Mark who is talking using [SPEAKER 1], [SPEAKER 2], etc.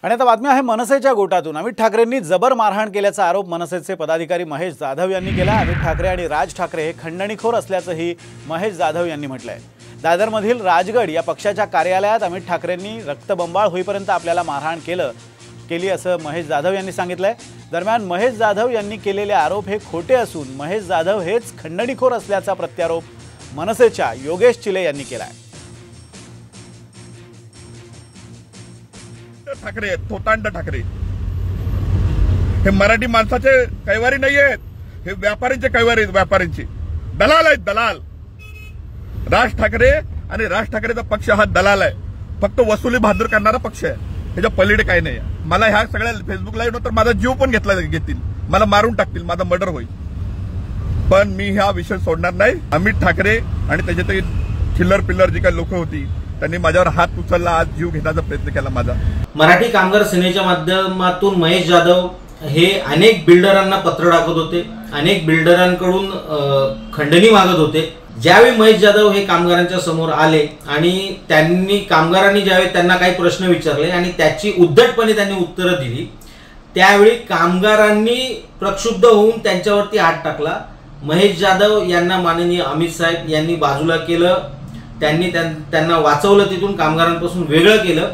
[SPEAKER 1] आणि आता बातमी आहे मनसेच्या गोटातून। अमित ठाकरेंनी जबर मारहाण केल्याचा आरोप मनसेचे पदाधिकारी महेश जाधव यांनी केला। अमित ठाकरे आणि राज ठाकरे हे खंडणीखोर असल्याचंही महेश जाधव यांनी म्हटलंय। दादरमधील राजगड या पक्षाच्या कार्यालयात अमित ठाकरेंनी रक्तबंबाळ होईपर्यंत आपल्याला मारहाण केली असं महेश जाधव यांनी सांगितलंय। दरम्यान महेश जाधव यांनी केलेले आरोप हे खोटे असून महेश जाधव हेच खंडणीखोर असल्याचा प्रत्यारोप मनसेच्या योगेश चिले यांनी केलाय।
[SPEAKER 2] ठाकरे थोतांड ठाकरे हे मराठी माणसाचे कैवारी नाही आहेत, हे व्यापाऱ्यांचे कैवारी आहेत, व्यापाऱ्यांचे दलाल आहेत, दलाल। राज ठाकरे आणि राज ठाकरेचा पक्ष हा दलाल आहे, फक्त वसुली बहादूर करणारा पक्ष आहे, त्याच्या पलीकडे काही नाही। मला ह्या सगळ्या फेसबुक लाईव्ह नंतर माझा जीव पण घेतील, मला मारून टाकतील, माझा मर्डर होईल, पण मी हा विषय सोडणार नाही। अमित ठाकरे आणि त्याचे ते चिल्लर पिल्लर जी काही लोक होती त्यांनी माझ्यावर हात उचलला, आज जीव घेण्याचा प्रयत्न केला माझा।
[SPEAKER 3] मराठी कामगार सेनेच्या माध्यमातून महेश जाधव हे अनेक बिल्डरांना पत्र टाकत होते, अनेक बिल्डरांकडून खंडणी मागत होते। ज्यावेळी महेश जाधव हे कामगारांच्या समोर आले आणि कामगारांनी ज्यावेळी त्यांना काही प्रश्न विचारले आणि त्याची उद्धटपणे त्यांनी उत्तरं दिली, त्यावेळी कामगारांनी प्रक्षुब्ध होऊन त्यांच्यावरती हात टाकला। महेश जाधव यांना माननीय अमित साहेब यांनी बाजूला केलं, त्यांनी त्यांना वाचवलं, तिथून कामगारांपासून वेगळं केलं।